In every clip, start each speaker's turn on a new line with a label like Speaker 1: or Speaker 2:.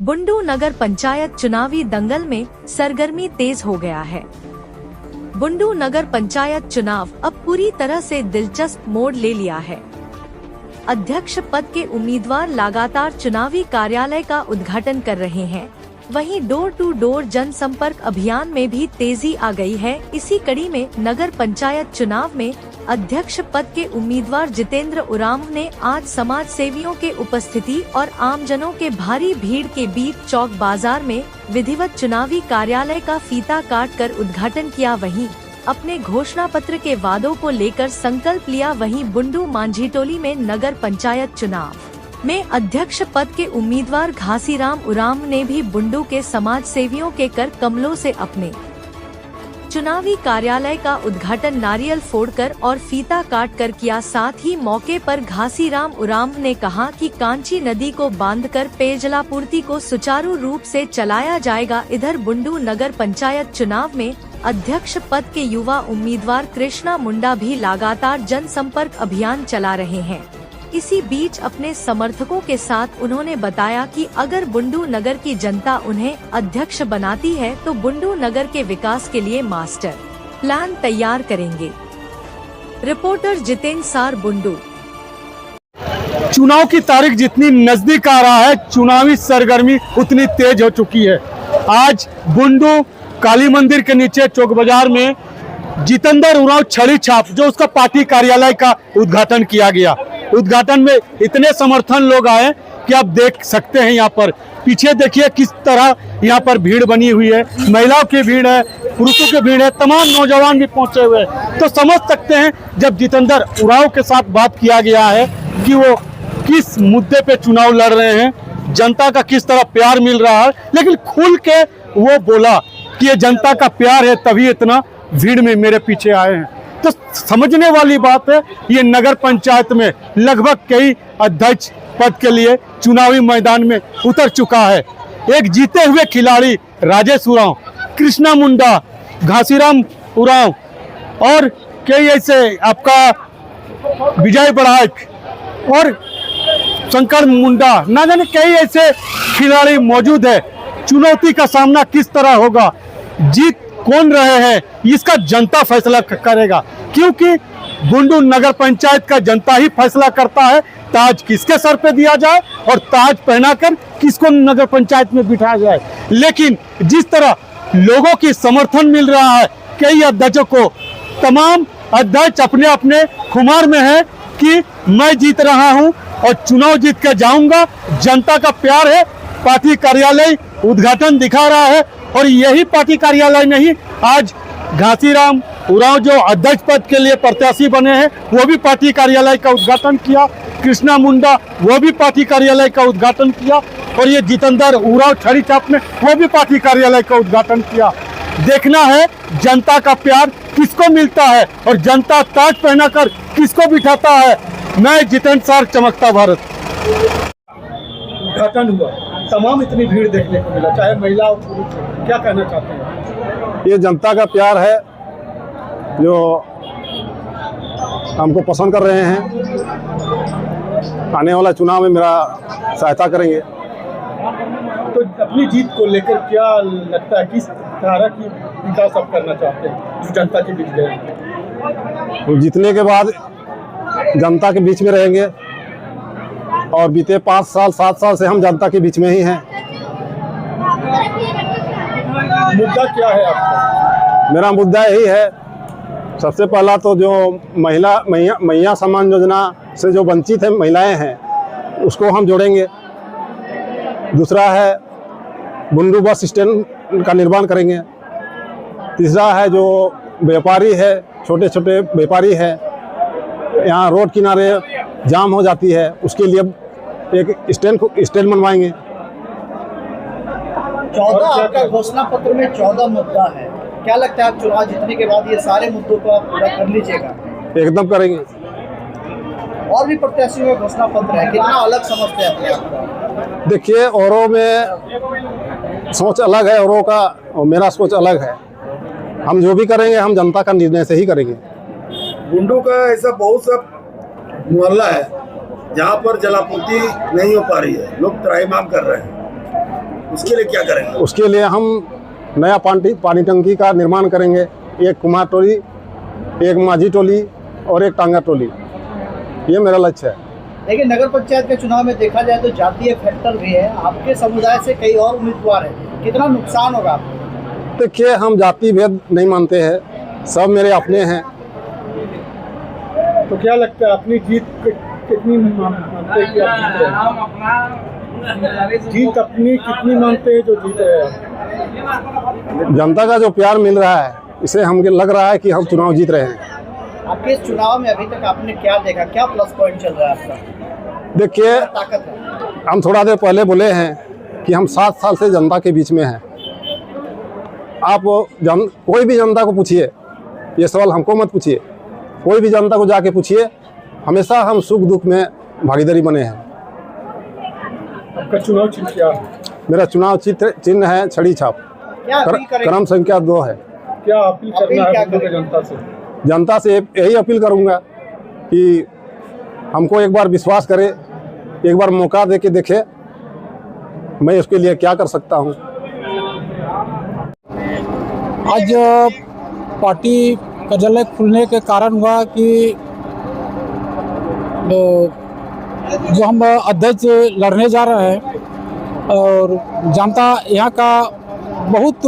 Speaker 1: बुंडू नगर पंचायत चुनावी दंगल में सरगर्मी तेज हो गया है। बुंडू नगर पंचायत चुनाव अब पूरी तरह से दिलचस्प मोड़ ले लिया है। अध्यक्ष पद के उम्मीदवार लगातार चुनावी कार्यालय का उद्घाटन कर रहे हैं। वहीं डोर टू डोर जनसंपर्क अभियान में भी तेजी आ गई है। इसी कड़ी में नगर पंचायत चुनाव में अध्यक्ष पद के उम्मीदवार जितेंद्र उरांव ने आज समाज सेवियों के उपस्थिति और आमजनों के भारी भीड़ के बीच चौक बाजार में विधिवत चुनावी कार्यालय का फीता काट कर उद्घाटन किया। वहीं अपने घोषणा पत्र के वादों को लेकर संकल्प लिया। वहीं बुंडू मांझीटोली में नगर पंचायत चुनाव में अध्यक्ष पद के उम्मीदवार घासीराम उरांव ने भी बुंडू के समाज सेवियों के कर कमलों से अपने चुनावी कार्यालय का उद्घाटन नारियल फोड़कर और फीता काट कर किया। साथ ही मौके पर घासीराम उरांव ने कहा कि कांची नदी को बांधकर पेयजलापूर्ति को सुचारू रूप से चलाया जाएगा। इधर बुंडू नगर पंचायत चुनाव में अध्यक्ष पद के युवा उम्मीदवार कृष्णा मुंडा भी लगातार जनसंपर्क अभियान चला रहे हैं। इसी बीच अपने समर्थकों के साथ उन्होंने बताया कि अगर बुंडू नगर की जनता उन्हें अध्यक्ष बनाती है तो बुंडू नगर के विकास के लिए मास्टर प्लान तैयार करेंगे। रिपोर्टर जितेंद्र सार, बुंडू।
Speaker 2: चुनाव की तारीख जितनी नजदीक आ रहा है, चुनावी सरगर्मी उतनी तेज हो चुकी है। आज बुंडू काली मंदिर के नीचे चौक बाजार में जितेंद्र उरांव छड़ी छाप जो उसका पार्टी कार्यालय का उद्घाटन किया गया। उद्घाटन में इतने समर्थन लोग आए कि आप देख सकते हैं। यहाँ पर पीछे देखिए किस तरह यहाँ पर भीड़ बनी हुई है। महिलाओं की भीड़ है, पुरुषों की भीड़ है, तमाम नौजवान भी पहुंचे हुए हैं। तो समझ सकते हैं जब जितेंद्र उरांव के साथ बात किया गया है कि वो किस मुद्दे पे चुनाव लड़ रहे हैं, जनता का किस तरह प्यार मिल रहा है। लेकिन खुल के वो बोला कि ये जनता का प्यार है तभी इतना भीड़ में मेरे पीछे आए हैं। तो समझने वाली बात है, ये नगर पंचायत में लगभग कई अध्यक्ष पद के लिए चुनावी मैदान में उतर चुका है। एक जीते हुए खिलाड़ी राजेश उरांव, कृष्णा मुंडा, घासीराम उरांव और कई ऐसे आपका विजय बड़ाक और शंकर मुंडा, ना जाने कई ऐसे खिलाड़ी मौजूद है। चुनौती का सामना किस तरह होगा, जीत कौन रहे हैं, इसका जनता फैसला करेगा। क्योंकि बुंडू नगर पंचायत का जनता ही फैसला करता है ताज किसके सर पे दिया जाए और ताज पहनाकर किसको नगर पंचायत में बिठाया जाए। लेकिन जिस तरह लोगों की समर्थन मिल रहा है कई अध्यक्षों को, तमाम अध्यक्ष अपने अपने खुमार में है कि मैं जीत रहा हूं और चुनाव जीत कर जाऊंगा। जनता का प्यार है। पार्टी कार्यालय उद्घाटन दिखा रहा है और यही पार्टी कार्यालय नहीं, आज घासीराम उरांव जो अध्यक्ष पद के लिए प्रत्याशी बने हैं वो भी पार्टी कार्यालय का उद्घाटन किया। कृष्णा मुंडा वो भी पार्टी कार्यालय का उद्घाटन किया और ये जितेंद्र उरांव छड़ी छाप में वो भी पार्टी कार्यालय का उद्घाटन किया। देखना है जनता का प्यार किसको मिलता है और जनता ताज पहनाकर किसको बिठाता है। मैं जितेंद्र सार, चमकता भारत। उद्घाटन हुआ, तमाम इतनी भीड़ देखने को मिला, चाहे महिला और पुरुष, क्या कहना चाहते हैं?
Speaker 3: ये जनता का प्यार है जो हमको पसंद कर रहे हैं। आने वाला चुनाव में मेरा सहायता करेंगे।
Speaker 2: तो अपनी जीत को लेकर क्या लगता है, किस तरह की विकास आप करना चाहते हैं जो जनता के बीच गए?
Speaker 3: तो जीतने के बाद जनता के बीच में रहेंगे और बीते 5 साल 7 साल से हम जनता के बीच में ही हैं।
Speaker 2: मुद्दा क्या है आपका?
Speaker 3: मेरा मुद्दा यही है, सबसे पहला तो जो मैया सम्मान योजना से जो वंचित है महिलाएं हैं उसको हम जोड़ेंगे। दूसरा है बुंडू बस स्टैंड का निर्माण करेंगे। तीसरा है जो व्यापारी है, छोटे छोटे व्यापारी है, यहाँ रोड किनारे जाम हो जाती है, उसके लिए एक स्टैंड बनवाएंगे।
Speaker 4: 14 आपका घोषणा पत्र में 14 मुद्दा है। क्या लगता है आप चुनाव जीतने के बाद ये सारे मुद्दों को आप पूरा कर लीजिएगा?
Speaker 3: एकदम करेंगे।
Speaker 4: और भी प्रत्याशियों का घोषणा पत्र है, कितना अलग समझते हैं अपने आप?
Speaker 3: देखिए, औरों में सोच अलग है औरों का और मेरा सोच अलग है। हम जो भी करेंगे हम जनता का निर्णय से ही करेंगे।
Speaker 5: बुंडू का ऐसा बहुत सा मोहल्ला है जहाँ पर जलापूर्ति नहीं हो पा रही है, लोग त्राहिमाम कर रहे हैं। उसके लिए क्या करेंगे?
Speaker 3: उसके लिए हम नया पानी टंकी का निर्माण करेंगे। एक कुमार टोली, एक माझी टोली और एक टांगा टोली, ये मेरा लक्ष्य है।
Speaker 4: लेकिन नगर पंचायत के चुनाव में देखा जाए तो जातीय फैक्टर भी है, आपके समुदाय से कई और उम्मीदवार हैं, कितना नुकसान होगा आपको?
Speaker 3: देखिए, हम जाति भेद नहीं मानते हैं, सब मेरे अपने हैं।
Speaker 2: तो क्या लगता है अपनी जीत कितनी मानते हैं कि आप जीत रहे हैं? जीत अपनी कितनी मानते हैं जो जीत रहे हैं?
Speaker 3: जनता का जो प्यार मिल रहा है, इसे हमको लग रहा है कि हम चुनाव जीत रहे हैं।
Speaker 4: आपके इस चुनाव में अभी तक आपने क्या देखा, क्या प्लस पॉइंट चल रहा है आपका?
Speaker 3: देखिए,
Speaker 4: ताकत है।
Speaker 3: हम थोड़ा देर पहले बोले हैं कि हम 7 साल से जनता के बीच में हैं। आप कोई भी जनता को पूछिए, ये सवाल हमको मत पूछिए, कोई भी जनता को जाके पूछिए, हमेशा हम सुख दुख में भागीदारी बने हैं।
Speaker 2: आपका चुनाव चिन्ह क्या है?
Speaker 3: मेरा चुनाव चिन्ह है छड़ी छाप,
Speaker 4: क्या अपील करेंगे?
Speaker 3: क्रम संख्या 2 है।
Speaker 2: क्या अपील करना है आपको जनता से?
Speaker 3: जनता से यही अपील करूंगा कि हमको एक बार विश्वास करे, एक बार मौका दे के देखे, मैं उसके लिए क्या कर सकता हूं।
Speaker 6: आज पार्टी कार्यालय खुलने के कारण हुआ कि जो हम अध्यक्ष लड़ने जा रहे हैं और जनता यहाँ का बहुत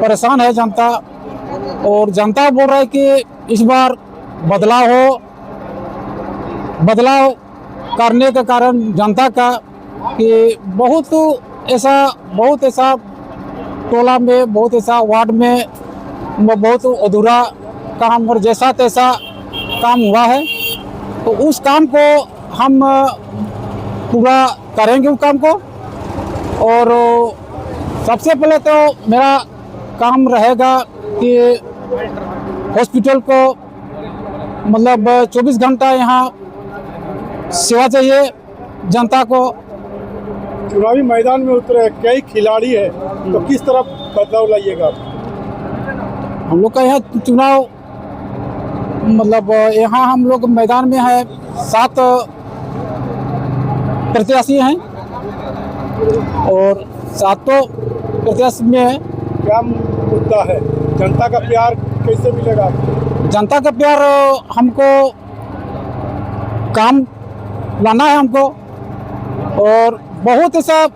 Speaker 6: परेशान है जनता, और जनता बोल रहा है कि इस बार बदलाव करने के कारण जनता का कि बहुत ऐसा टोला में, बहुत ऐसा वार्ड में बहुत अधूरा काम और जैसा तैसा काम हुआ है, तो उस काम को हम पूरा करेंगे उस काम को। और सबसे पहले तो मेरा काम रहेगा कि हॉस्पिटल को मतलब 24 घंटा यहाँ सेवा चाहिए जनता को।
Speaker 2: चुनावी मैदान में उतरे कई खिलाड़ी है, तो किस तरह बदलाव लाइएगा आप?
Speaker 6: हम लोग का यहाँ चुनाव मतलब यहाँ हम लोग मैदान में है 7 प्रत्याशी हैं और 7 प्रत्याशी में
Speaker 2: क्या मुद्दा है? जनता का प्यार कैसे मिलेगा आपको?
Speaker 6: जनता का प्यार हमको काम लाना है हमको, और बहुत ऐसा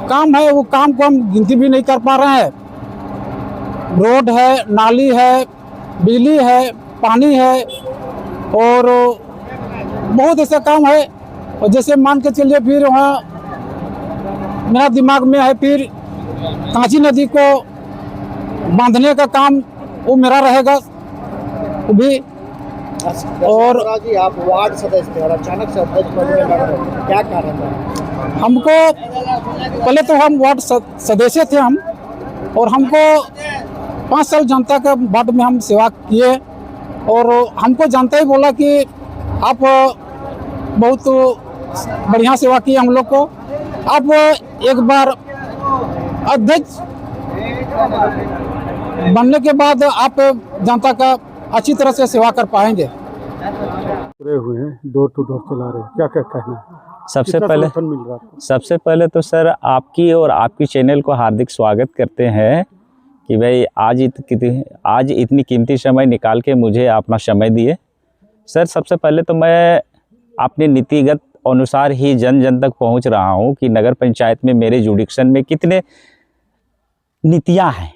Speaker 6: काम है, वो काम को हम गिनती भी नहीं कर पा रहे हैं। रोड है, नाली है, बिजली है, पानी है, और बहुत ऐसा काम है। और जैसे मान के चलिए, फिर वहाँ मेरा दिमाग में है फिर कांची नदी को बांधने का काम, वो मेरा रहेगा वो भी। और
Speaker 4: जी, आप वार्ड सदस्य और अचानक से अध्यक्ष पद में लड़ रहे हैं, क्या कारण है?
Speaker 6: हमको पहले तो हम वार्ड सदस्य थे हम, और हमको 5 साल जनता का वार्ड में हम सेवा किए, और हमको जनता ही बोला कि आप बहुत बढ़िया सेवा किए हम लोग को, आप एक बार अध्यक्ष बनने के बाद आप जनता का अच्छी तरह से सेवा कर पाएंगे।
Speaker 2: पूरे हुए हैं, डोर टू डोर चला रहे हैं, क्या क्या कहना है?
Speaker 7: सबसे
Speaker 2: कितना
Speaker 7: पहले
Speaker 2: समर्थन मिल रहा है आपको?
Speaker 7: सबसे पहले तो सर आपकी और आपकी चैनल को हार्दिक स्वागत करते हैं कि भाई आज इतनी कीमती समय निकाल के मुझे अपना समय दिए। सर सबसे पहले तो मैं अपने नीतिगत अनुसार ही जन जन तक पहुंच रहा हूं कि नगर पंचायत में मेरे जुडिक्शन में कितने नीतियां हैं,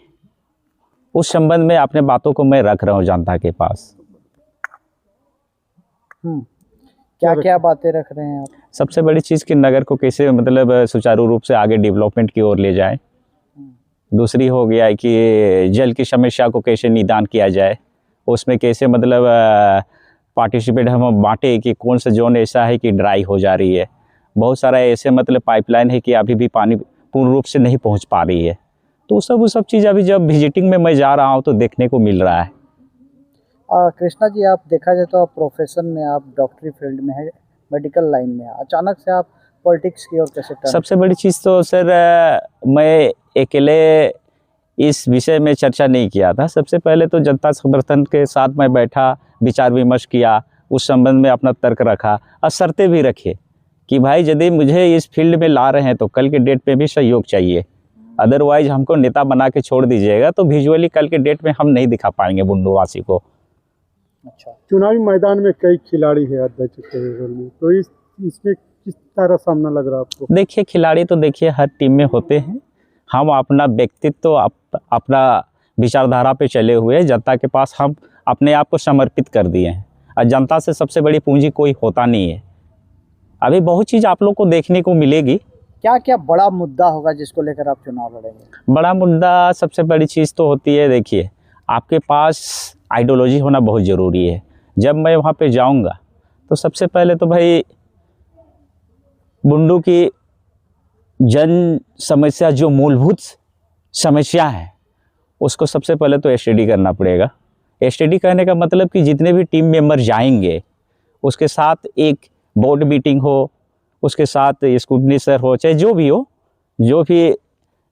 Speaker 7: उस संबंध में अपने बातों को मैं रख रहा हूं जनता के पास।
Speaker 4: क्या क्या बातें रख रहे हैं आप?
Speaker 7: सबसे बड़ी चीज़ कि नगर को कैसे मतलब सुचारू रूप से आगे डेवलपमेंट की ओर ले जाए। दूसरी हो गया है कि जल की समस्या को कैसे निदान किया जाए, उसमें कैसे मतलब पार्टिसिपेट हम बांटे कि कौन सा जोन ऐसा है कि ड्राई हो जा रही है। बहुत सारा ऐसे मतलब पाइपलाइन है कि अभी भी पानी पूर्ण रूप से नहीं पहुंच पा रही है। तो वो सब चीज़ अभी जब विजिटिंग में मैं जा रहा हूं तो देखने को मिल रहा है।
Speaker 4: कृष्णा जी, आप देखा जाए तो आप प्रोफेशन में आप डॉक्टरी फील्ड में है, मेडिकल लाइन में है, अचानक से आप पॉलिटिक्स की ओर कैसे टर्न?
Speaker 7: सबसे बड़ी चीज़ तो सर मैं अकेले इस विषय में चर्चा नहीं किया था। सबसे पहले तो जनता समर्थन के साथ मैं बैठा, विचार विमर्श किया, उस संबंध में अपना तर्क रखा और शर्तें भी रखी कि भाई यदि मुझे इस फील्ड में ला रहे हैं तो कल के डेट पे भी सहयोग चाहिए। अदरवाइज हमको नेता बना के छोड़ दीजिएगा तो विजुअली कल के डेट में हम नहीं दिखा पाएंगे बुंडूवासी को।
Speaker 4: अच्छा,
Speaker 2: चुनावी मैदान में कई खिलाड़ी है अध्यक्ष के रोल में, तो इसमें किस तरह सामना लग रहा है आपको?
Speaker 7: देखिए खिलाड़ी तो देखिए हर टीम में होते हैं। हम अपना व्यक्तित्व अपना विचारधारा पे चले हुए, जनता के पास हम अपने आप को समर्पित कर दिए हैं और जनता से सबसे बड़ी पूंजी कोई होता नहीं है। अभी बहुत चीज़ आप लोग को देखने को मिलेगी।
Speaker 4: क्या क्या बड़ा मुद्दा होगा जिसको लेकर आप चुनाव लड़ेंगे?
Speaker 7: बड़ा मुद्दा सबसे बड़ी चीज़ तो होती है, देखिए आपके पास आइडियोलॉजी होना बहुत ज़रूरी है। जब मैं वहाँ पे जाऊँगा तो सबसे पहले तो भाई बुंडू की जन समस्या, जो मूलभूत समस्या है, उसको सबसे पहले तो स्टडी करना पड़ेगा। स्टडी करने का मतलब कि जितने भी टीम मेंबर जाएंगे उसके साथ एक बोर्ड मीटिंग हो, उसके साथ स्कूटनी सर हो, चाहे जो भी हो, जो भी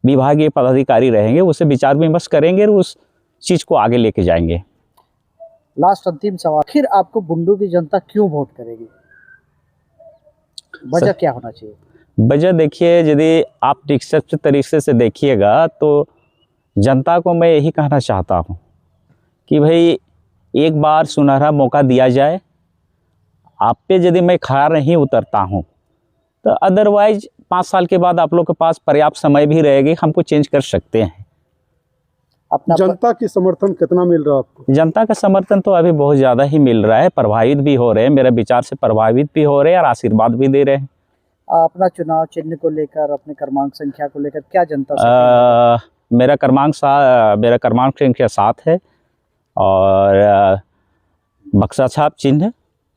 Speaker 7: विभागीय पदाधिकारी रहेंगे उससे विचार विमर्श करेंगे और उस चीज़ को आगे लेके जाएंगे।
Speaker 4: लास्ट अंतिम सवाल, आखिर आपको बुंडू की जनता क्यों वोट करेगी? वजह क्या होना चाहिए?
Speaker 7: वजह देखिए, यदि आप निष्पक्ष तरीके से देखिएगा तो जनता को मैं यही कहना चाहता हूँ कि भाई एक बार सुनहरा मौका दिया जाए। आप पे यदि मैं खरा नहीं उतरता हूँ तो अदरवाइज 5 साल के बाद आप लोग के पास पर्याप्त समय भी रहेगी, हमको चेंज कर सकते हैं।
Speaker 4: अपना
Speaker 2: जनता की समर्थन कितना मिल रहा है आपको?
Speaker 7: जनता का समर्थन तो अभी बहुत ज़्यादा ही मिल रहा है, प्रभावित भी हो रहे हैं, मेरे विचार से प्रभावित भी हो रहे हैं और आशीर्वाद भी दे रहे हैं।
Speaker 4: अपना चुनाव चिन्ह को लेकर, अपने क्रमांक संख्या को लेकर क्या जनता से?
Speaker 7: मेरा क्रमांक संख्या 7 है और बक्सा छाप चिन्ह,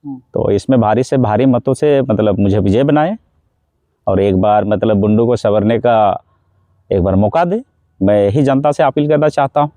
Speaker 7: तो इसमें भारी से भारी मतों से मतलब मुझे विजय बनाए और एक बार मतलब बुंडू को संवरने का एक बार मौका दे। मैं यही जनता से अपील करना चाहता हूँ।